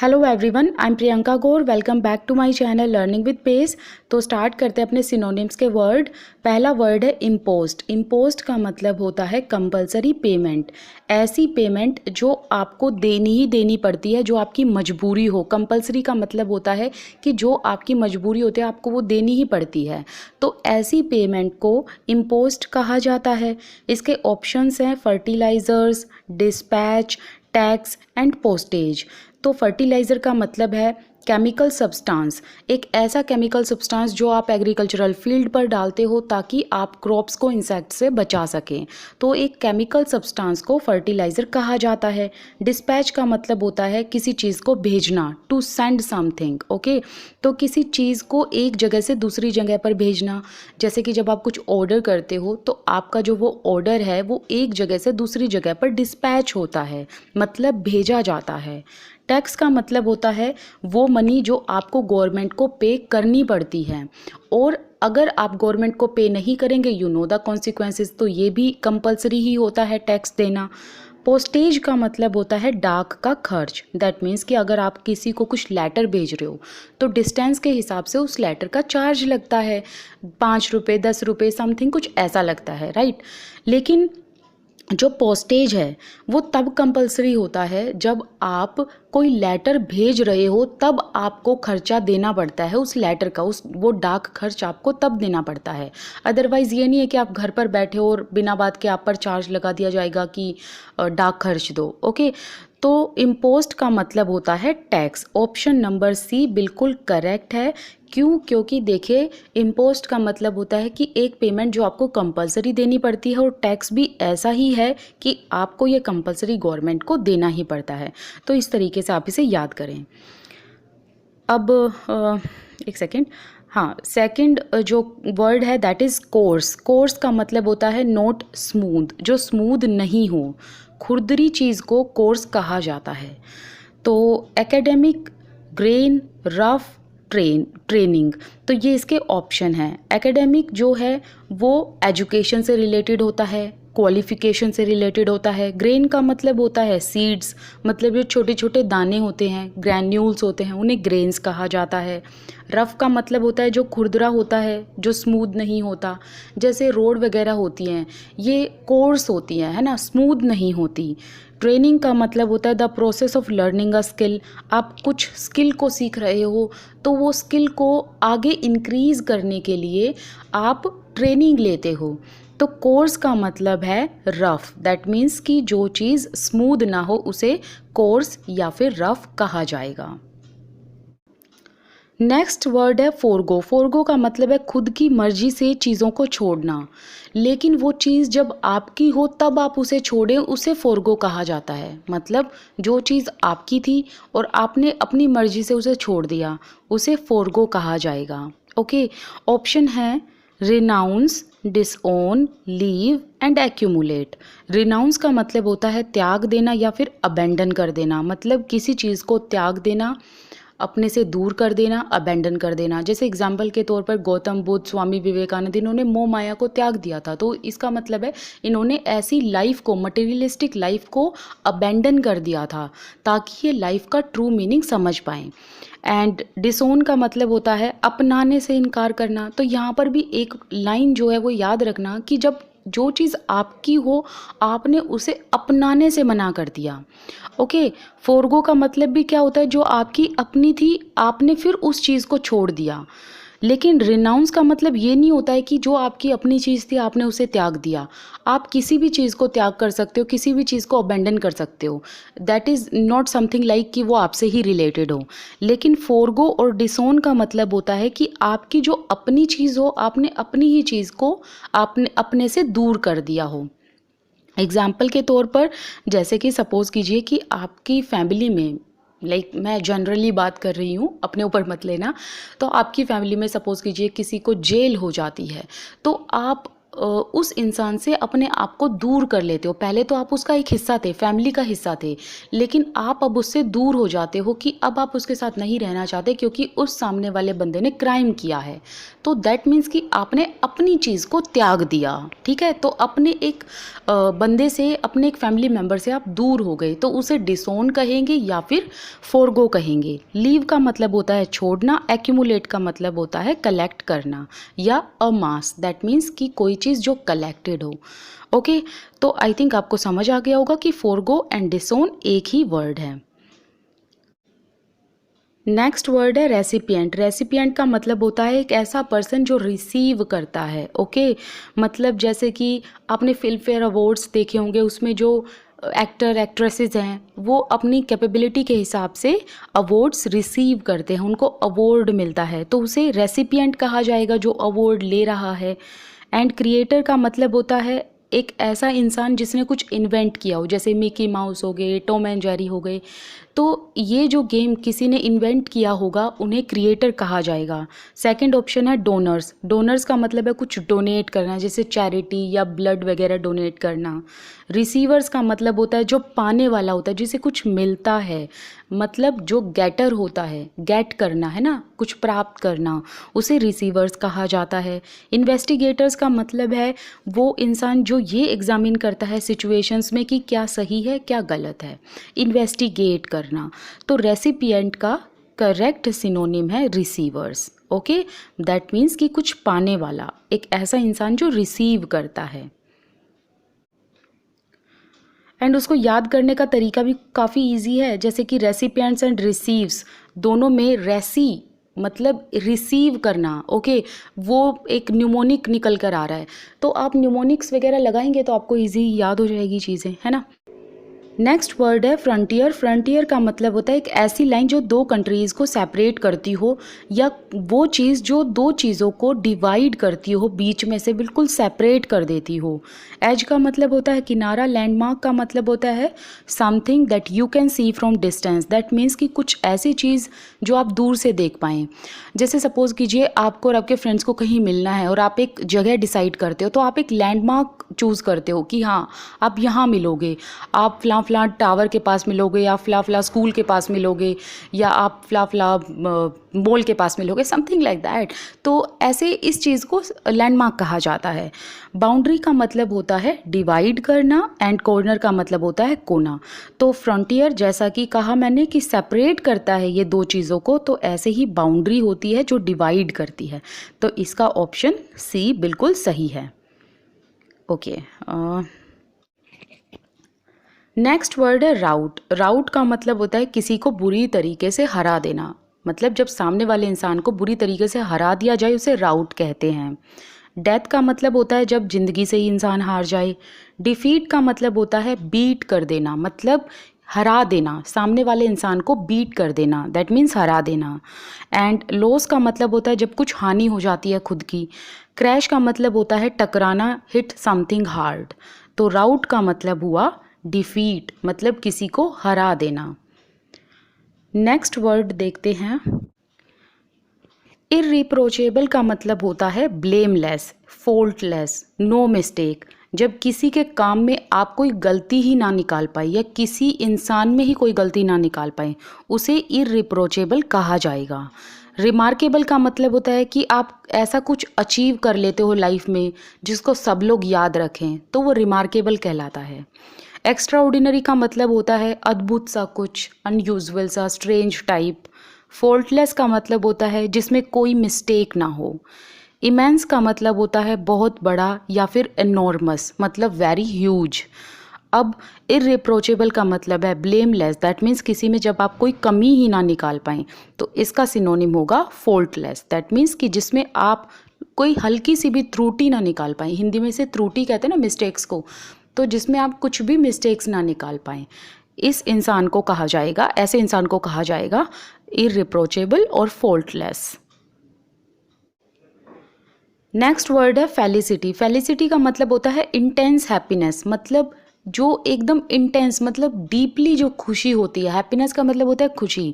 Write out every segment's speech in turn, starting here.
Hello everyone, I am Priyanka Gaur. Welcome back to my channel learning with pace. तो start करते हैं अपने synonyms के वर्ड। पहला वर्ड है इम्पोज्ड। इम्पोज्ड का मतलब होता है कंपलसरी पेमेंट। ऐसी पेमेंट जो आपको देनी ही देनी पड़ती है, जो आपकी मजबूरी हो। कंपलसरी का मतलब होता है कि जो आपकी मजबूरी होती है आपको वो देनी ही पड़ती है। तो ऐसी पेमेंट को इम्पोज्ड कहा जाता है। इसके ऑप्शंस हैं fertilisers, dispatch, tax and postage. तो फर्टिलाइज़र का मतलब है केमिकल सब्सटेंस, एक ऐसा केमिकल सब्सटेंस जो आप एग्रीकल्चरल फील्ड पर डालते हो ताकि आप क्रॉप्स को इंसेक्ट से बचा सकें। तो एक केमिकल सब्सटेंस को फर्टिलाइज़र कहा जाता है। डिस्पैच का मतलब होता है किसी चीज़ को भेजना, टू सेंड समथिंग। ओके, तो किसी चीज़ को एक जगह से दूसरी जगह पर भेजना। जैसे कि जब आप कुछ ऑर्डर करते हो तो आपका जो वो ऑर्डर है वो एक जगह से दूसरी जगह पर डिस्पैच होता है, मतलब भेजा जाता है। टैक्स का मतलब होता है वो मनी जो आपको गवर्नमेंट को पे करनी पड़ती है, और अगर आप गवर्नमेंट को पे नहीं करेंगे यू नो द कॉन्सिक्वेंसेस, तो ये भी कंपलसरी ही होता है टैक्स देना। पोस्टेज का मतलब होता है डाक का खर्च। दैट मीन्स कि अगर आप किसी को कुछ लेटर भेज रहे हो तो डिस्टेंस के हिसाब से उस लेटर का चार्ज लगता है, 5 रुपये 10 रुपये समथिंग कुछ ऐसा लगता है, राइट। लेकिन जो पोस्टेज है वो तब कंपलसरी होता है जब आप कोई लेटर भेज रहे हो, तब आपको खर्चा देना पड़ता है उस लेटर का, वो डाक खर्च आपको तब देना पड़ता है। अदरवाइज़ ये नहीं है कि आप घर पर बैठे हो और बिना बात के आप पर चार्ज लगा दिया जाएगा कि डाक खर्च दो। ओके, तो इम्पोज्ड का मतलब होता है टैक्स। ऑप्शन नंबर सी बिल्कुल करेक्ट है। क्यों? क्योंकि देखिए इम्पोज्ड का मतलब होता है कि एक पेमेंट जो आपको कंपलसरी देनी पड़ती है, और टैक्स भी ऐसा ही है कि आपको ये कंपलसरी गवर्नमेंट को देना ही पड़ता है। तो इस तरीके से आप इसे याद करें। अब एक सेकेंड, हाँ, सेकंड जो वर्ड है दैट इज़ कोर्स। कोर्स का मतलब होता है नॉट स्मूथ, जो स्मूथ नहीं हो। खुरदरी चीज़ को कोर्स कहा जाता है। तो एकेडमिक, ग्रेन, रफ, ट्रेनिंग, तो ये इसके ऑप्शन हैं। एकेडमिक जो है वो एजुकेशन से रिलेटेड होता है, क्वालिफिकेशन से रिलेटेड होता है। ग्रेन का मतलब होता है सीड्स, मतलब जो छोटे छोटे दाने होते हैं, ग्रैन्यूल्स होते हैं, उन्हें ग्रेन्स कहा जाता है। रफ़ का मतलब होता है जो खुरदरा होता है, जो स्मूथ नहीं होता। जैसे रोड वगैरह होती हैं ये कोर्स होती हैं, है ना, स्मूथ नहीं होती। ट्रेनिंग का मतलब होता है the process of learning a skill. आप कुछ स्किल को सीख रहे हो तो वो स्किल को आगे इंक्रीज़ करने के लिए आप ट्रेनिंग लेते हो। तो कोर्स का मतलब है रफ। दैट मीन्स कि जो चीज़ स्मूथ ना हो उसे कोर्स या फिर रफ कहा जाएगा। नेक्स्ट वर्ड है फोरगो। फोरगो का मतलब है खुद की मर्जी से चीज़ों को छोड़ना, लेकिन वो चीज़ जब आपकी हो तब आप उसे छोड़ें, उसे फोरगो कहा जाता है। मतलब जो चीज़ आपकी थी और आपने अपनी मर्जी से उसे छोड़ दिया, उसे फोरगो कहा जाएगा। ओके, ऑप्शन है renounce, disown, leave and accumulate. Renounce का मतलब होता है त्याग देना या फिर अबेंडन कर देना, मतलब किसी चीज़ को त्याग देना, अपने से दूर कर देना, अबेंडन कर देना। जैसे एग्जाम्पल के तौर पर गौतम बुद्ध, स्वामी विवेकानंद, इन्होंने मोह माया को त्याग दिया था। तो इसका मतलब है इन्होंने ऐसी लाइफ को, मटेरियलिस्टिक लाइफ को अबेंडन कर दिया था ताकि ये लाइफ का ट्रू मीनिंग समझ पाएँ। एंड डिसोन का मतलब होता है अपनाने से इनकार करना। तो यहाँ पर भी एक लाइन जो है वो याद रखना कि जब जो चीज़ आपकी हो आपने उसे अपनाने से मना कर दिया। ओके, फोरगो का मतलब भी क्या होता है, जो आपकी अपनी थी आपने फिर उस चीज़ को छोड़ दिया। लेकिन रिनाउंस का मतलब ये नहीं होता है कि जो आपकी अपनी चीज़ थी आपने उसे त्याग दिया। आप किसी भी चीज़ को त्याग कर सकते हो, किसी भी चीज़ को अबेंडन कर सकते हो। That is not something like कि वो आपसे ही रिलेटेड हो। लेकिन फोरगो और डिसोन का मतलब होता है कि आपकी जो अपनी चीज़ हो आपने अपनी ही चीज़ को आपने अपने से दूर कर दिया हो। एग्जाम्पल के तौर पर जैसे कि सपोज़ कीजिए कि आपकी फैमिली में, मैं जनरली बात कर रही हूँ, अपने ऊपर मत लेना। तो आपकी फैमिली में सपोज़ कीजिए किसी को जेल हो जाती है, तो आप उस इंसान से अपने आप को दूर कर लेते हो। पहले तो आप उसका एक हिस्सा थे, फैमिली का हिस्सा थे, लेकिन आप अब उससे दूर हो जाते हो कि अब आप उसके साथ नहीं रहना चाहते क्योंकि उस सामने वाले बंदे ने क्राइम किया है। तो दैट मीन्स कि आपने अपनी चीज़ को त्याग दिया। ठीक है, तो अपने एक बंदे से, अपने एक फैमिली मेम्बर से आप दूर हो गए तो उसे डिसोन कहेंगे या फिर फोरगो कहेंगे। लीव का मतलब होता है छोड़ना, एक्यूमुलेट का मतलब होता है कलेक्ट करना, या अमास दैट मीन्स कि कोई चीज़ जो कलेक्टेड हो। ओके, तो आई थिंक आपको समझ आ गया होगा कि फोरगो एंड डिसोन एक ही वर्ड है। नेक्स्ट वर्ड है रेसिपिएंट। रेसिपिएंट का मतलब होता है एक ऐसा पर्सन जो रिसीव करता है। ओके, मतलब जैसे कि आपने फिल्म फेयर अवार्ड्स देखे होंगे, उसमें जो एक्टर एक्ट्रेसेस हैं वो अपनी कैपेबिलिटी के हिसाब से अवार्ड्स रिसीव करते हैं, उनको अवार्ड मिलता है, तो उसे रेसिपिएंट कहा जाएगा जो अवार्ड ले रहा है। एंड क्रिएटर का मतलब होता है एक ऐसा इंसान जिसने कुछ इन्वेंट किया हो, जैसे मिकी माउस हो गए, टॉम एंड जेरी हो गए, तो ये जो गेम किसी ने इन्वेंट किया होगा उन्हें क्रिएटर कहा जाएगा। सेकंड ऑप्शन है डोनर्स। डोनर्स का मतलब है कुछ डोनेट करना, जैसे चैरिटी या ब्लड वगैरह डोनेट करना। रिसीवर्स का मतलब होता है जो पाने वाला होता है, जिसे कुछ मिलता है, मतलब जो गेटर होता है, गेट करना है ना, कुछ प्राप्त करना, उसे रिसीवर्स कहा जाता है। इन्वेस्टिगेटर्स का मतलब है वो इंसान जो ये एग्जामिन करता है सिचुएशंस में कि क्या सही है क्या गलत है, इन्वेस्टिगेट करना। तो रेसिपिएंट का करेक्ट सिनोनिम है रिसीवर्स। ओके, दैट मीन्स कि कुछ पाने वाला, एक ऐसा इंसान जो रिसीव करता है। एंड उसको याद करने का तरीका भी काफ़ी इजी है, जैसे कि रेसिपिएंट्स एंड रिसीव्स दोनों में रेसी मतलब रिसीव करना। ओके, वो एक न्यूमोनिक निकल कर आ रहा है, तो आप न्यूमोनिक्स वगैरह लगाएंगे तो आपको इजी याद हो जाएगी चीज़ें, है ना। नेक्स्ट वर्ड है फ्रंटियर। फ्रंटियर का मतलब होता है एक ऐसी लाइन जो दो कंट्रीज़ को सेपरेट करती हो, या वो चीज़ जो दो चीज़ों को डिवाइड करती हो, बीच में से बिल्कुल सेपरेट कर देती हो। एज का मतलब होता है किनारा। लैंडमार्क का मतलब होता है something that you can see from distance, that means कि कुछ ऐसी चीज़ जो आप दूर से देख पाएँ। जैसे सपोज़ कीजिए आपको और आपके फ्रेंड्स को कहीं मिलना है और आप एक जगह डिसाइड करते हो, तो आप एक लैंडमार्क चूज़ करते हो कि हाँ आप यहाँ मिलोगे, आप फ़लाँ टावर के पास मिलोगे, या फ़लाँ स्कूल के पास मिलोगे, या आप फ़लाँ मॉल के पास मिलोगे, समथिंग लाइक दैट। तो ऐसे इस चीज़ को लैंडमार्क कहा जाता है। बाउंड्री का मतलब होता है डिवाइड करना, एंड कॉर्नर का मतलब होता है कोना। तो फ्रंटियर जैसा कि कहा मैंने कि सेपरेट करता है ये दो चीज़ों को, तो ऐसे ही बाउंड्री होती है जो डिवाइड करती है। तो इसका ऑप्शन सी बिल्कुल सही है। ओके, नेक्स्ट वर्ड है राउट। राउट का मतलब होता है किसी को बुरी तरीके से हरा देना, मतलब जब सामने वाले इंसान को बुरी तरीके से हरा दिया जाए उसे राउट कहते हैं। डेथ का मतलब होता है जब जिंदगी से ही इंसान हार जाए। डिफीट का मतलब होता है बीट कर देना, मतलब हरा देना, सामने वाले इंसान को बीट कर देना, दैट मीन्स हरा देना। एंड लॉस का मतलब होता है जब कुछ हानि हो जाती है खुद की। क्रैश का मतलब होता है टकराना, हिट समथिंग हार्ड। तो राउट का मतलब हुआ डिफीट, मतलब किसी को हरा देना। नेक्स्ट वर्ड देखते हैं। इररिप्रोचेबल का मतलब होता है ब्लेमलेस, फॉल्टलेस, नो मिस्टेक। जब किसी के काम में आप कोई गलती ही ना निकाल पाए, या किसी इंसान में ही कोई गलती ना निकाल पाए, उसे इररिप्रोचेबल कहा जाएगा। रिमार्केबल का मतलब होता है कि आप ऐसा कुछ अचीव कर लेते हो लाइफ में जिसको सब लोग याद रखें, तो वो रिमार्केबल कहलाता है। एक्स्ट्रा ऑर्डिनरी का मतलब होता है अद्भुत सा कुछ, अनयूजुअल सा, स्ट्रेंज टाइप। फॉल्टलेस का मतलब होता है जिसमें कोई मिस्टेक ना हो। इमेंस का मतलब होता है बहुत बड़ा, या फिर एनॉर्मस मतलब वेरी ह्यूज। अब इररिप्रोचेबल का मतलब है ब्लेमलेस, दैट मीन्स किसी में जब आप कोई कमी ही ना निकाल पाएँ, तो इसका सिनोनिम होगा फॉल्टलेस, दैट मीन्स कि जिसमें आप कोई हल्की सी भी त्रुटि ना निकाल पाएँ। हिंदी में से त्रुटि कहते हैं ना मिस्टेक्स को, तो जिसमें आप कुछ भी मिस्टेक्स ना निकाल पाएँ, इस इंसान को कहा जाएगा, ऐसे इंसान को कहा जाएगा इररिप्रोचेबल और फॉल्टलेस। नेक्स्ट वर्ड है फेलिसिटी। फेलिसिटी का मतलब होता है इंटेंस हैप्पीनेस, मतलब जो एकदम इंटेंस, मतलब डीपली जो खुशी होती है। हैप्पीनेस का मतलब होता है खुशी,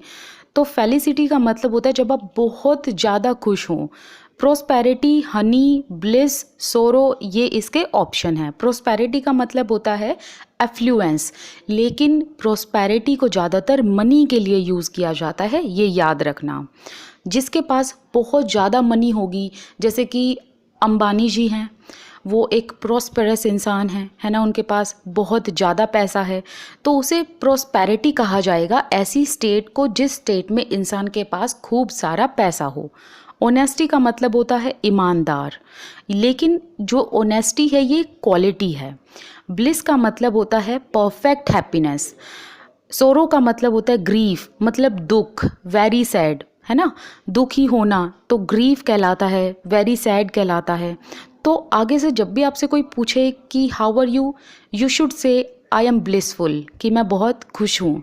तो फेलिसिटी का मतलब होता है जब आप बहुत ज़्यादा खुश हों। प्रोस्पेरिटी, हनी, ब्लिस, सोरो, ये इसके ऑप्शन हैं। प्रोस्पेरिटी का मतलब होता है एफ्लुएंस, लेकिन प्रोस्पेरिटी को ज़्यादातर मनी के लिए यूज़ किया जाता है, ये याद रखना। जिसके पास बहुत ज़्यादा मनी होगी, जैसे कि अंबानी जी हैं, वो एक प्रॉस्पेरस इंसान है ना, उनके पास बहुत ज़्यादा पैसा है, तो उसे प्रॉस्पेरिटी कहा जाएगा ऐसी स्टेट को जिस स्टेट में इंसान के पास खूब सारा पैसा हो। ऑनेस्टी का मतलब होता है ईमानदार, लेकिन जो ऑनेस्टी है ये क्वालिटी है। ब्लिस का मतलब होता है परफेक्ट हैप्पीनेस। सोरो का मतलब होता है ग्रीफ, मतलब दुख, वेरी सैड, है ना, दुखी होना तो ग्रीफ कहलाता है, वेरी सैड कहलाता है। तो आगे से जब भी आपसे कोई पूछे कि how are you, you should say I M blissful, कि मैं बहुत खुश हूँ।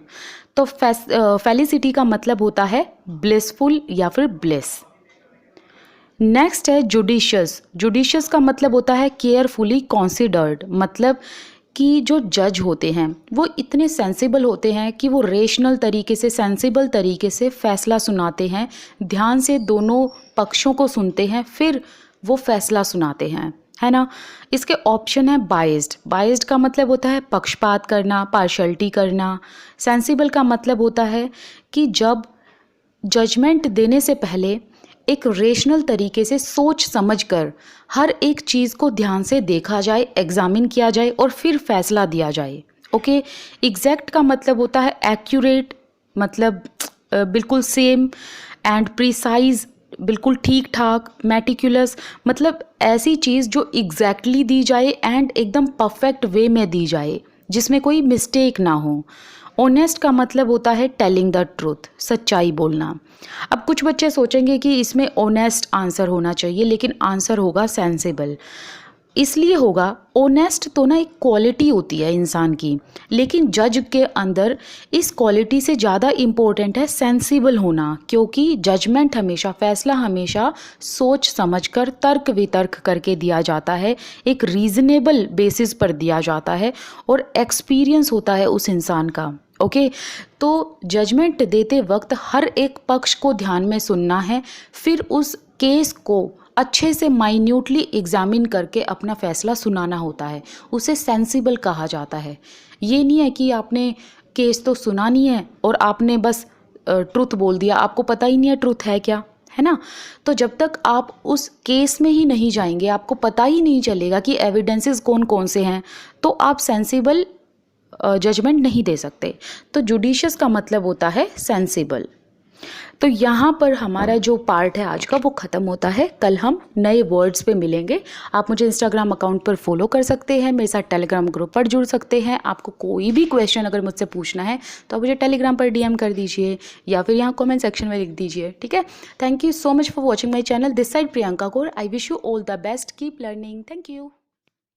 तो फेलिसिटी का मतलब होता है ब्लिसफुल या फिर ब्लिस। नेक्स्ट है जुडिशियस। जुडिशियस का मतलब होता है केयरफुली कॉन्सिडर्ड, मतलब कि जो जज होते हैं वो इतने सेंसिबल होते हैं कि वो रेशनल तरीके से, सेंसिबल तरीके से फैसला सुनाते हैं, ध्यान से दोनों पक्षों को सुनते हैं, फिर वो फैसला सुनाते हैं, है ना। इसके ऑप्शन है बाइज्ड। बाइज्ड का मतलब होता है पक्षपात करना, पार्शलिटी करना। सेंसिबल का मतलब होता है कि जब जजमेंट देने से पहले एक रेशनल तरीके से सोच समझकर हर एक चीज़ को ध्यान से देखा जाए, एग्जामिन किया जाए और फिर फैसला दिया जाए। ओके। एग्जैक्ट का मतलब होता है एक्यूरेट, मतलब बिल्कुल सेम, एंड प्रिसाइज, बिल्कुल ठीक ठाक। मेटिकुलस मतलब ऐसी चीज़ जो एग्जैक्टली दी जाए एंड एकदम परफेक्ट वे में दी जाए, जिसमें कोई मिस्टेक ना हो। ऑनेस्ट का मतलब होता है टेलिंग द ट्रूथ, सच्चाई बोलना। अब कुछ बच्चे सोचेंगे कि इसमें ऑनेस्ट आंसर होना चाहिए, लेकिन आंसर होगा सेंसिबल। इसलिए होगा, ऑनेस्ट तो ना एक क्वालिटी होती है इंसान की, लेकिन जज के अंदर इस क्वालिटी से ज़्यादा इम्पोर्टेंट है सेंसिबल होना, क्योंकि जजमेंट हमेशा, फैसला हमेशा सोच समझकर, तर्क वितर्क करके दिया जाता है, एक रीज़नेबल बेसिस पर दिया जाता है और एक्सपीरियंस होता है उस इंसान का। ओके। तो जजमेंट देते वक्त हर एक पक्ष को ध्यान में सुनना है, फिर उस केस को अच्छे से माइन्यूटली एग्जामिन करके अपना फैसला सुनाना होता है, उसे सेंसिबल कहा जाता है। ये नहीं है कि आपने केस तो सुना नहीं है और आपने बस ट्रुथ बोल दिया, आपको पता ही नहीं है ट्रुथ है क्या, है ना। तो जब तक आप उस केस में ही नहीं जाएंगे, आपको पता ही नहीं चलेगा कि एविडेंसेस कौन कौन से हैं, तो आप सेंसिबल जजमेंट नहीं दे सकते। तो जुडिशियस का मतलब होता है सेंसिबल। तो यहाँ पर हमारा जो पार्ट है आज का वो ख़त्म होता है। कल हम नए वर्ड्स पे मिलेंगे। आप मुझे इंस्टाग्राम अकाउंट पर फॉलो कर सकते हैं, मेरे साथ टेलीग्राम ग्रुप पर जुड़ सकते हैं। आपको कोई भी क्वेश्चन अगर मुझसे पूछना है तो आप मुझे टेलीग्राम पर डीएम कर दीजिए या फिर यहाँ कमेंट सेक्शन में लिख दीजिए, ठीक है। Thank you so much for watching my channel. This side Priyanka Kaur. I wish you all the best. Keep learning. Thank you.